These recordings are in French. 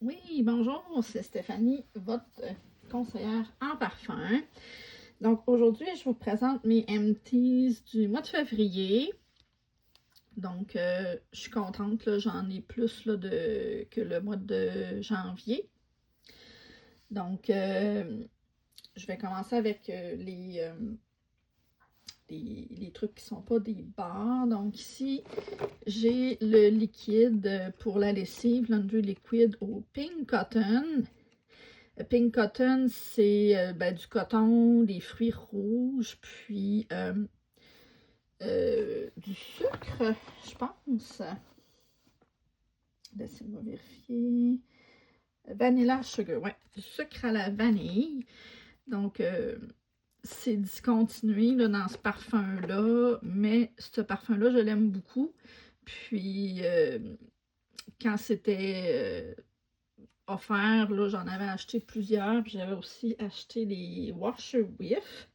Oui, bonjour, c'est Stéphanie, votre conseillère en parfum. Donc aujourd'hui, je vous présente mes empties du mois de février. Donc je suis contente, j'en ai plus que le mois de janvier. Donc je vais commencer avec les trucs qui sont pas des barres. Donc ici, j'ai le liquide pour la lessive, Laundry Liquid au Pink Cotton. Pink Cotton, c'est du coton, des fruits rouges, puis du sucre, je pense. Laissez-moi vérifier. Vanilla sugar, ouais, du sucre à la vanille. Donc, c'est discontinué là, dans ce parfum-là, mais ce parfum-là, je l'aime beaucoup. Puis, quand c'était offert, là, j'en avais acheté plusieurs, puis j'avais aussi acheté les Washer Whiff.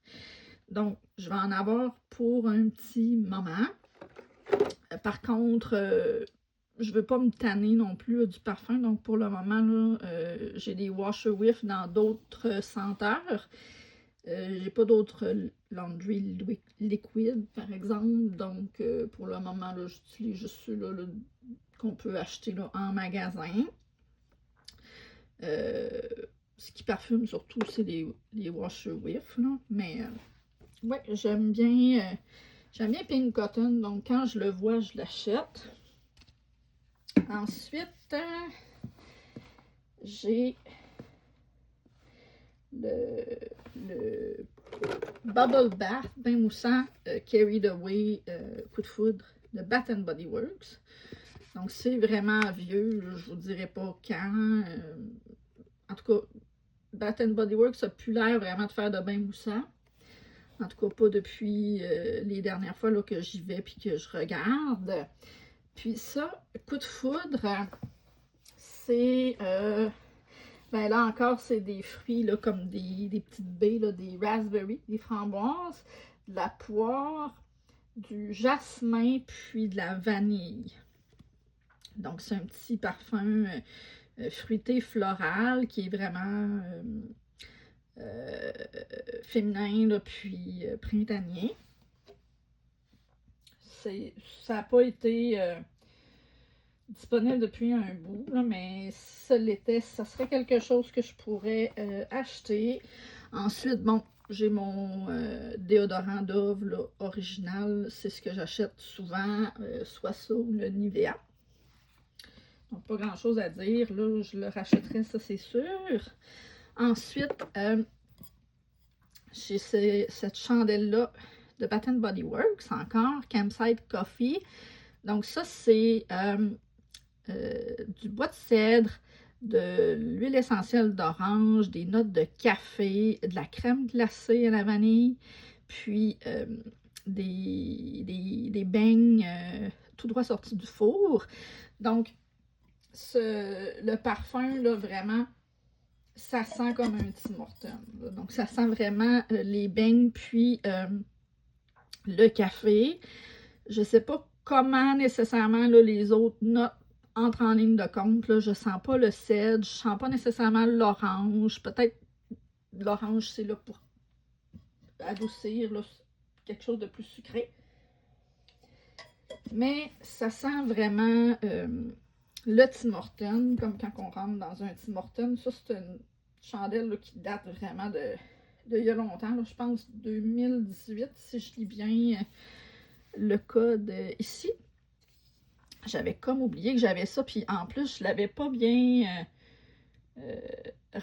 Donc, je vais en avoir pour un petit moment. Par contre, je veux pas me tanner non plus du parfum. Donc, pour le moment, là, j'ai des Washer Whiff dans d'autres senteurs. J'ai pas d'autres laundry liquid, par exemple. Donc, pour le moment, là, j'utilise juste ceux-là là, qu'on peut acheter là, en magasin. Ce qui parfume surtout, c'est les Washer Whiff. Là. Mais, ouais, j'aime bien Pink Cotton. Donc, quand je le vois, je l'achète. Ensuite, j'ai le Bubble Bath, bain moussant, Carried Away, coup de foudre de Bath Body Works. Donc, c'est vraiment vieux, je vous dirai pas quand. En tout cas, Bath Body Works a plus l'air vraiment de faire de bain moussant. En tout cas, pas depuis les dernières fois là, que j'y vais puis que je regarde. Puis ça, coup de foudre, c'est ben là encore, c'est des fruits là, comme des petites baies, là, des raspberries, des framboises, de la poire, du jasmin, puis de la vanille. Donc, c'est un petit parfum fruité floral qui est vraiment féminin, là, puis printanier. Ça n'a pas été disponible depuis un bout, là, mais si ça l'était, ça serait quelque chose que je pourrais acheter. Ensuite, bon, j'ai mon déodorant Dove là, original, c'est ce que j'achète souvent, soit ça ou le Nivea. Donc, pas grand chose à dire, là, je le rachèterai, ça c'est sûr. Ensuite, j'ai cette chandelle-là de Bath Body Works, encore, Campsite Coffee. Donc, ça, c'est du bois de cèdre, de l'huile essentielle d'orange, des notes de café, de la crème glacée à la vanille, puis des beignes tout droit sortis du four. Donc, le parfum, là, vraiment, ça sent comme un Tim Hortons. Donc, ça sent vraiment les beignes, puis le café. Je sais pas comment nécessairement là, les autres notes entrent en ligne de compte. Là. Je sens pas le cèdre, je sens pas nécessairement l'orange. Peut-être l'orange, c'est là pour adoucir là, quelque chose de plus sucré. Mais ça sent vraiment le Tim Hortons, comme quand on rentre dans un Tim Hortons. Ça, c'est une chandelle là, qui date vraiment de il y a longtemps. Là, je pense 2018, si je lis bien le code ici. J'avais comme oublié que j'avais ça, puis en plus, je l'avais pas bien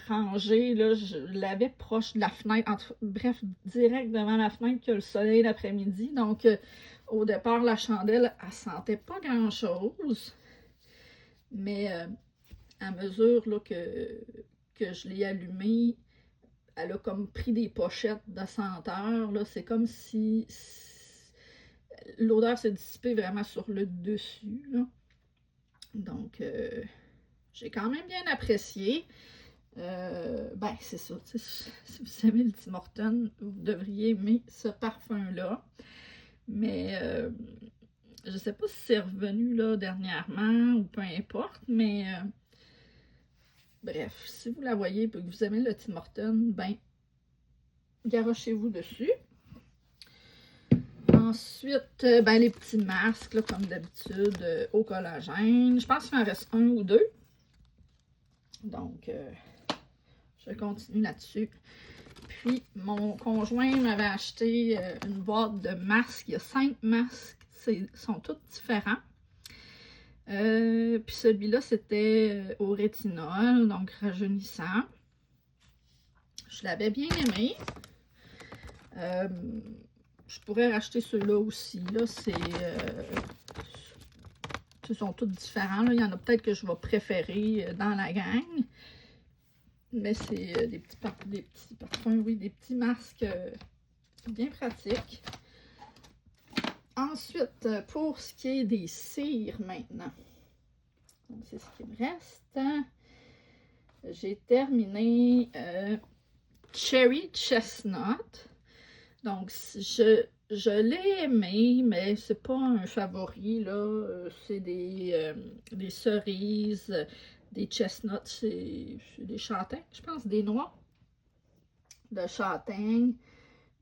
rangé, là, je l'avais proche de la fenêtre, bref, direct devant la fenêtre que le soleil l'après-midi, donc au départ, la chandelle, elle sentait pas grand-chose, mais à mesure là, que je l'ai allumée, elle a comme pris des pochettes de senteur, là, c'est comme si l'odeur s'est dissipée vraiment sur le dessus, là. Donc, j'ai quand même bien apprécié. Ben, c'est ça. Si vous aimez le Tim Hortons, vous devriez aimer ce parfum-là. Mais je sais pas si c'est revenu là dernièrement ou peu importe, mais Bref, si vous la voyez et que vous aimez le Tim Hortons, ben, garochez-vous dessus. Ensuite, ben, les petits masques, là, comme d'habitude, au collagène. Je pense qu'il m'en reste un ou deux. Donc, je continue là-dessus. Puis, mon conjoint m'avait acheté une boîte de masques. Il y a 5 masques. Ils sont tous différents. Puis celui-là, c'était au rétinol, donc rajeunissant. Je l'avais bien aimé. Je pourrais racheter ceux-là aussi. Là, ils sont tous différents. Là. Il y en a peut-être que je vais préférer dans la gang. Mais c'est des petits parfums, oui, des petits masques bien pratiques. Ensuite, pour ce qui est des cires maintenant. C'est ce qui me reste. J'ai terminé Cherry Chestnut. Donc, je l'ai aimé, mais c'est pas un favori, là. C'est des cerises, des chestnuts, c'est des châtaignes, je pense, des noix de châtaigne,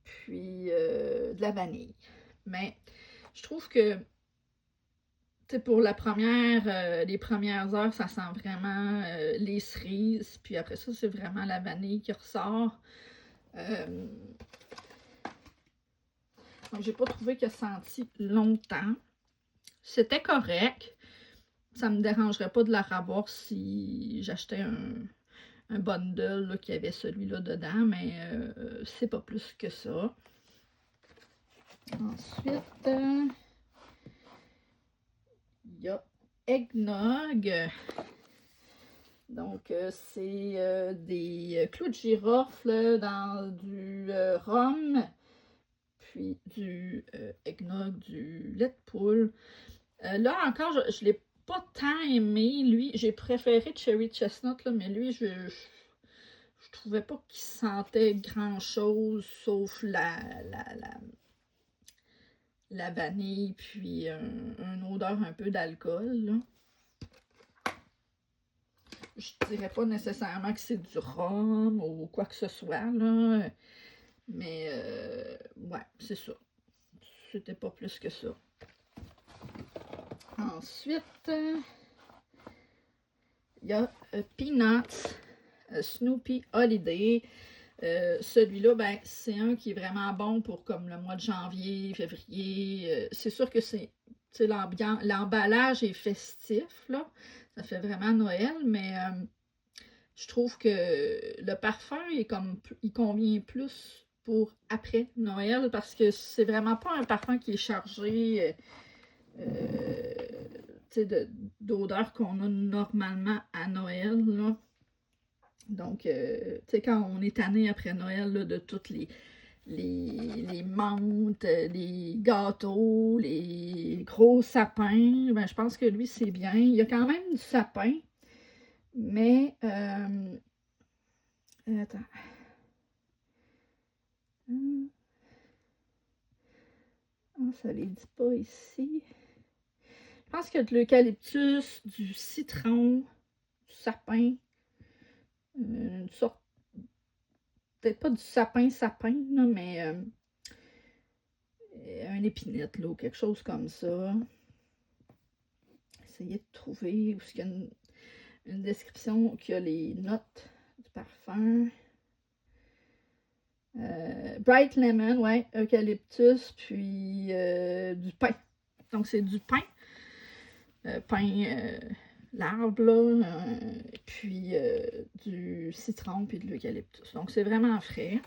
puis de la vanille. Mais je trouve que, tu sais, pour les premières heures, ça sent vraiment les cerises, puis après ça, c'est vraiment la vanille qui ressort. Donc, j'ai pas trouvé que ça senti longtemps. C'était correct. Ça me dérangerait pas de la revoir si j'achetais un bundle là, qui avait celui-là dedans, mais c'est pas plus que ça. Ensuite, il y a Eggnog. Donc, c'est des clous de girofle dans du rhum, puis du eggnog, du lait de poule. Là encore, je ne l'ai pas tant aimé, lui. J'ai préféré Cherry Chestnut, là, mais lui, je trouvais pas qu'il sentait grand-chose, sauf la vanille, puis une odeur un peu d'alcool. Je dirais pas nécessairement que c'est du rhum ou quoi que ce soit, là. Mais, ouais, c'est ça. C'était pas plus que ça. Ensuite, il y a Peanuts Snoopy Holiday. Celui-là, ben, c'est un qui est vraiment bon pour comme le mois de janvier, février. C'est sûr que l'emballage est festif, là. Ça fait vraiment Noël, mais je trouve que le parfum il convient plus pour après Noël parce que c'est vraiment pas un parfum qui est chargé d'odeurs qu'on a normalement à Noël, là. Donc, tu sais, quand on est tanné après Noël là, de toutes les menthes, les gâteaux, les gros sapins, ben, je pense que lui, c'est bien. Il y a quand même du sapin, mais... attends. Ah, ça ne les dit pas ici. Je pense qu'il y a de l'eucalyptus, du citron, du sapin, une sorte, peut-être pas du sapin, là, mais un épinette, là, ou quelque chose comme ça. Essayez de trouver où il y a une description qui a les notes du parfum. Bright lemon, ouais, eucalyptus, puis du pain. Donc, c'est du pain. Pain, l'arbre, là, puis du citron, puis de l'eucalyptus. Donc, c'est vraiment frais.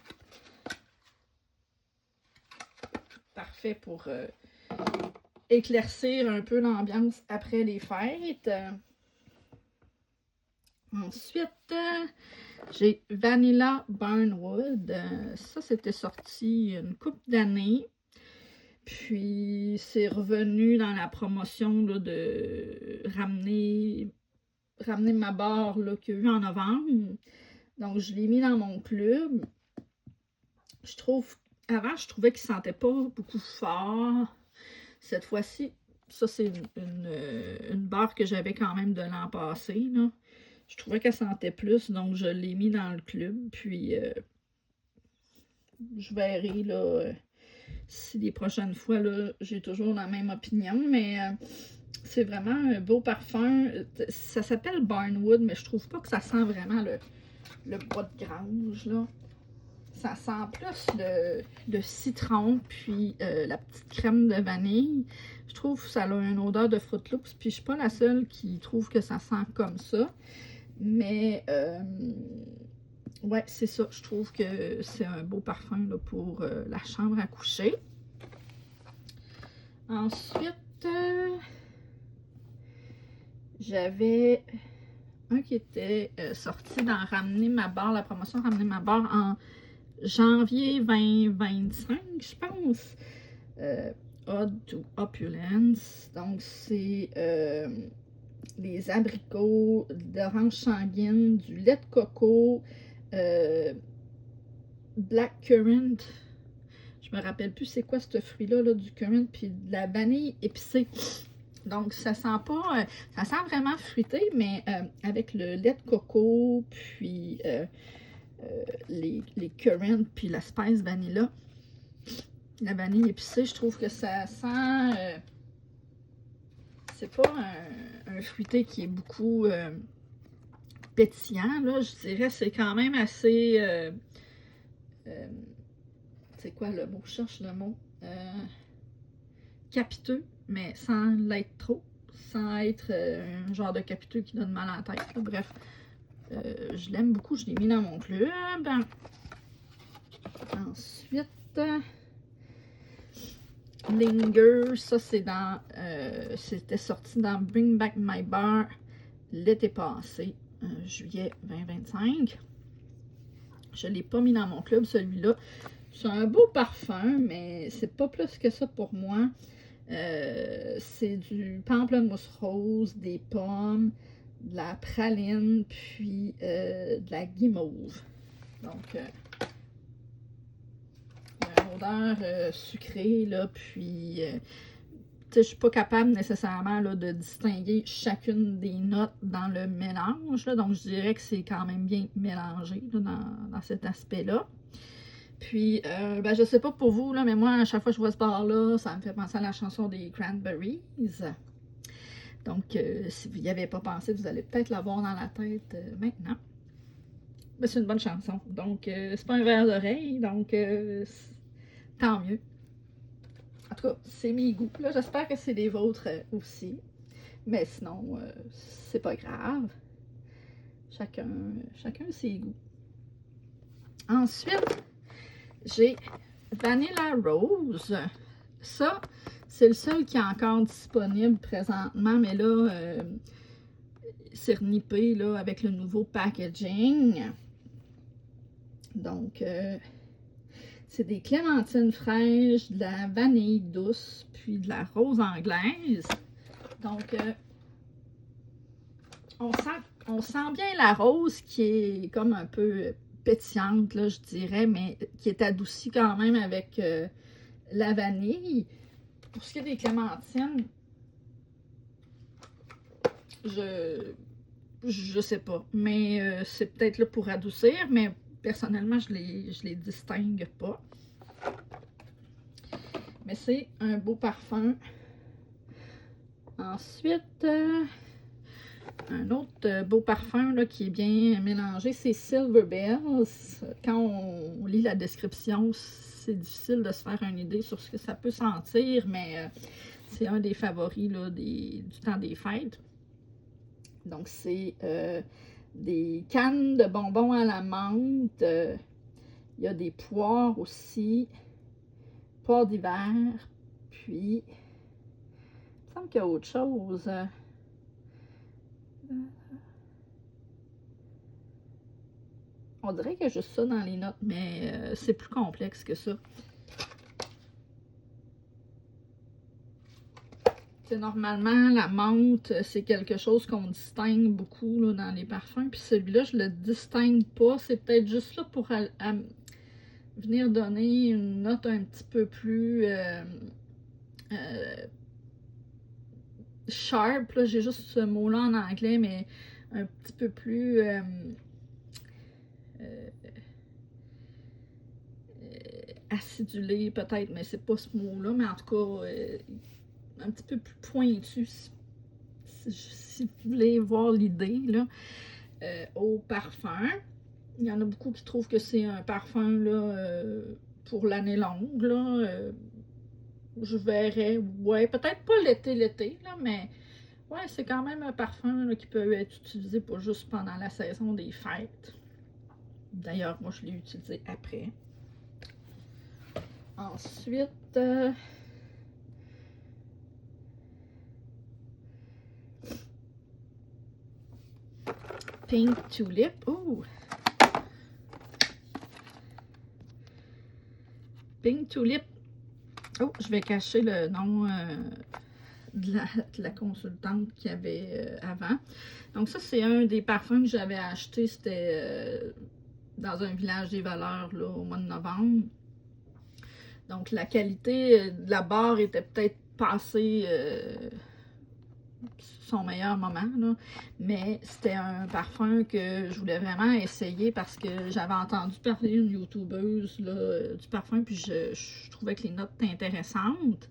Parfait pour éclaircir un peu l'ambiance après les fêtes. Ensuite, j'ai Vanilla Burnwood. Ça, c'était sorti une couple d'années. Puis, c'est revenu dans la promotion là, de ramener ma barre qu'il y a eu en novembre. Donc, je l'ai mis dans mon club. Avant, je trouvais qu'il ne sentait pas beaucoup fort. Cette fois-ci, ça, c'est une barre que j'avais quand même de l'an passé, là. je trouvais qu'elle sentait plus, donc je l'ai mis dans le club. Puis, je verrai, là, si les prochaines fois, là, j'ai toujours la même opinion. Mais c'est vraiment un beau parfum. Ça s'appelle Barnwood, mais je trouve pas que ça sent vraiment le bois de grange, là. Ça sent plus le citron, puis la petite crème de vanille. Je trouve que ça a une odeur de Fruit Loops, puis je suis pas la seule qui trouve que ça sent comme ça. Mais, ouais, c'est ça. Je trouve que c'est un beau parfum là, pour la chambre à coucher. Ensuite, j'avais un qui était sorti dans Ramener ma barre, la promotion Ramener ma barre en janvier 2025, je pense. Odd to Opulence. Donc, c'est des abricots, d'orange sanguine, du lait de coco, black currant. Je me rappelle plus c'est quoi ce fruit-là, là, du currant, puis de la vanille épicée. Donc, ça sent pas... ça sent vraiment fruité, mais avec le lait de coco, puis les currants, puis la spice vanilla. La vanille épicée, je trouve que ça sent... c'est pas un fruité qui est beaucoup pétillant, là. Je dirais c'est quand même assez... c'est quoi le mot? Je cherche le mot. Capiteux, mais sans l'être trop. Sans être un genre de capiteux qui donne mal à la tête. Là. Bref, je l'aime beaucoup. Je l'ai mis dans mon club. Ensuite... Linger, ça c'est dans... c'était sorti dans Bring Back My Bar l'été passé, juillet 2025. Je ne l'ai pas mis dans mon club, celui-là. C'est un beau parfum, mais c'est pas plus que ça pour moi. C'est du pamplemousse rose, des pommes, de la praline, puis de la guimauve. Donc, une odeur sucrée, là, puis... je suis pas capable nécessairement là, de distinguer chacune des notes dans le mélange. Là, donc, je dirais que c'est quand même bien mélangé là, dans cet aspect-là. Puis, ben, je sais pas pour vous, là, mais moi, à chaque fois que je vois ce bar-là, ça me fait penser à la chanson des Cranberries. Donc, si vous n'y avez pas pensé, vous allez peut-être l'avoir dans la tête maintenant. Mais c'est une bonne chanson. Donc, c'est pas un verre d'oreille, donc tant mieux. En tout cas, c'est mes goûts. Là, j'espère que c'est les vôtres aussi. Mais sinon, c'est pas grave. Chacun ses goûts. Ensuite, j'ai Vanilla Rose. Ça, c'est le seul qui est encore disponible présentement. Mais là, c'est renippé là, avec le nouveau packaging. Donc, c'est des clémentines fraîches, de la vanille douce, puis de la rose anglaise. Donc, on sent bien la rose qui est comme un peu pétillante, là, je dirais, mais qui est adoucie quand même avec la vanille. Pour ce qui est des clémentines, je sais pas, mais c'est peut-être là pour adoucir, mais personnellement, je les distingue pas. Mais c'est un beau parfum. Ensuite, un autre beau parfum là, qui est bien mélangé, c'est Silver Bells. Quand on lit la description, c'est difficile de se faire une idée sur ce que ça peut sentir, mais c'est un des favoris là, du temps des fêtes. Donc, c'est des cannes de bonbons à la menthe. Il y a des poires aussi. Poires d'hiver. Puis, il me semble qu'il y a autre chose. On dirait qu'il y a juste ça dans les notes, mais c'est plus complexe que ça. C'est normalement, la menthe, c'est quelque chose qu'on distingue beaucoup là, dans les parfums. Puis celui-là, je le distingue pas. C'est peut-être juste là pour venir donner une note un petit peu plus sharp. J'ai juste ce mot-là en anglais, mais un petit peu plus acidulé peut-être, mais c'est pas ce mot-là, mais en tout cas, un petit peu plus pointu, si vous voulez voir l'idée, là, au parfum. Il y en a beaucoup qui trouvent que c'est un parfum, là, pour l'année longue, là. Je verrais, ouais, peut-être pas l'été, là, mais ouais, c'est quand même un parfum là, qui peut être utilisé pas juste pendant la saison des fêtes. D'ailleurs, moi, je l'ai utilisé après. Ensuite, Pink Tulip. Oh! Pink Tulip. Oh, je vais cacher le nom de la consultante qu'il y avait avant. Donc ça, c'est un des parfums que j'avais acheté. C'était dans un village des valeurs là, au mois de novembre. Donc la qualité de la barre était peut-être passée son meilleur moment, là. Mais c'était un parfum que je voulais vraiment essayer parce que j'avais entendu parler d'une youtubeuse là, du parfum, puis je trouvais que les notes étaient intéressantes.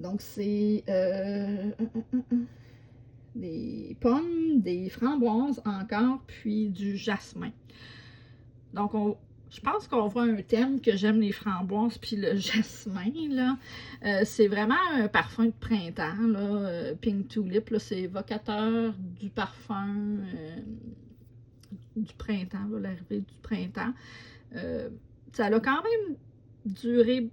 Donc c'est des pommes, des framboises encore, puis du jasmin. Donc je pense qu'on voit un thème que j'aime les framboises puis le jasmin, là. C'est vraiment un parfum de printemps, là. Pink Tulip, là, c'est évocateur du parfum du printemps, l'arrivée du printemps. Ça a quand même duré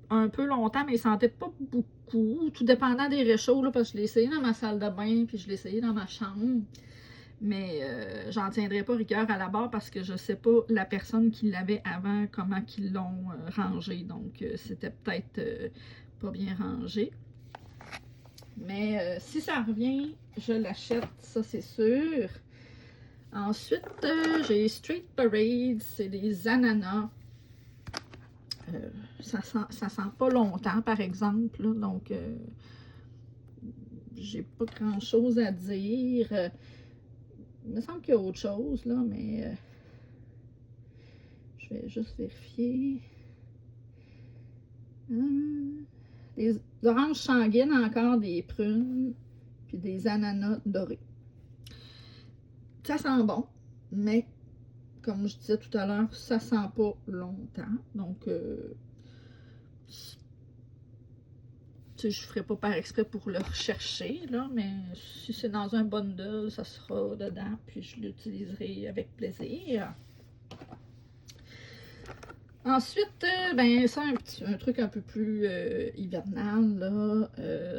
un peu longtemps, mais il sentait pas beaucoup, tout dépendant des réchauds, là, parce que je l'ai essayé dans ma salle de bain, puis je l'ai essayé dans ma chambre. Mais j'en tiendrai pas rigueur à la barre parce que je sais pas la personne qui l'avait avant, comment qu'ils l'ont rangé. Donc, c'était peut-être pas bien rangé. Mais si ça revient, je l'achète, ça c'est sûr. Ensuite, j'ai Street Parade, c'est des ananas. Ça sent pas longtemps, par exemple. Là, donc, j'ai pas grand-chose à dire. Il me semble qu'il y a autre chose, là, mais je vais juste vérifier. Des oranges sanguines, encore des prunes, puis des ananas dorés. Ça sent bon, mais comme je disais tout à l'heure, ça sent pas longtemps. Donc, je ne ferai pas par exprès pour le rechercher, là, mais si c'est dans un bundle, ça sera dedans, puis je l'utiliserai avec plaisir. Ensuite, ben, ça, un truc un peu plus hivernal, là.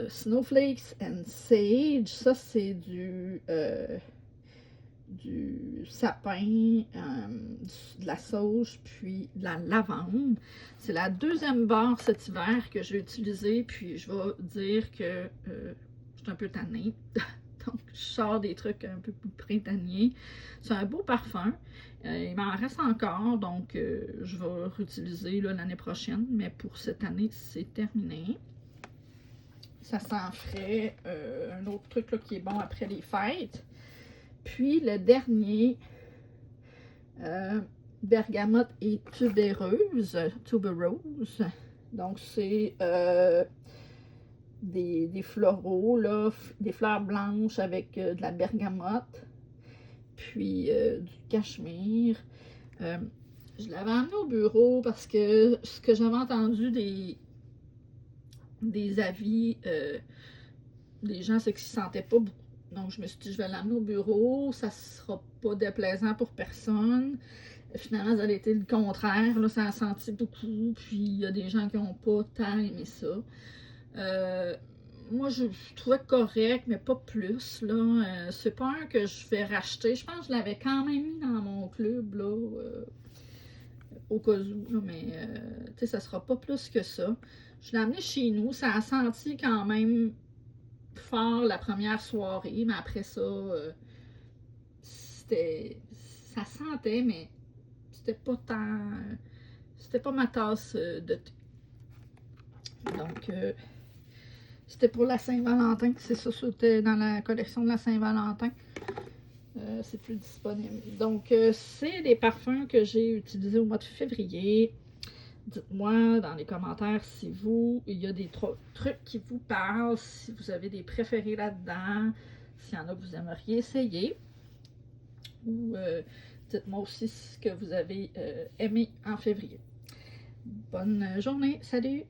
Snowflakes and Sage, ça, c'est du sapin, de la sauge, puis de la lavande. C'est la deuxième barre cet hiver que j'ai utilisée, puis je vais dire que je suis un peu tannée. Donc, je sors des trucs un peu plus printaniers. C'est un beau parfum. Il m'en reste encore, donc je vais réutiliser l'année prochaine, mais pour cette année, c'est terminé. Ça sent frais. Un autre truc là, qui est bon après les fêtes. Puis le dernier, bergamote et tuberose. Donc, c'est des floraux, là, des fleurs blanches avec de la bergamote, puis du cachemire. Je l'avais amené au bureau parce que ce que j'avais entendu des avis des gens, c'est qu'ils ne sentaient pas beaucoup. Donc, je me suis dit, je vais l'amener au bureau, ça ne sera pas déplaisant pour personne. Finalement, ça a été le contraire. Là, ça a senti beaucoup, puis il y a des gens qui n'ont pas tant aimé ça. Moi, je trouvais correct, mais pas plus. Là. C'est pas un que je vais racheter. Je pense que je l'avais quand même mis dans mon club, là, au cas où. Là, mais, tu sais, ça sera pas plus que ça. Je l'ai amené chez nous. Ça a senti quand même fort la première soirée, mais après ça, ça sentait, mais c'était pas tant. C'était pas ma tasse de thé. Donc, C'était pour la Saint-Valentin. C'est ça, c'était dans la collection de la Saint-Valentin. C'est plus disponible. Donc, c'est des parfums que j'ai utilisés au mois de février. Dites-moi dans les commentaires si il y a des trucs qui vous parlent, si vous avez des préférés là-dedans, s'il y en a que vous aimeriez essayer. Ou dites-moi aussi ce que vous avez aimé en février. Bonne journée, salut!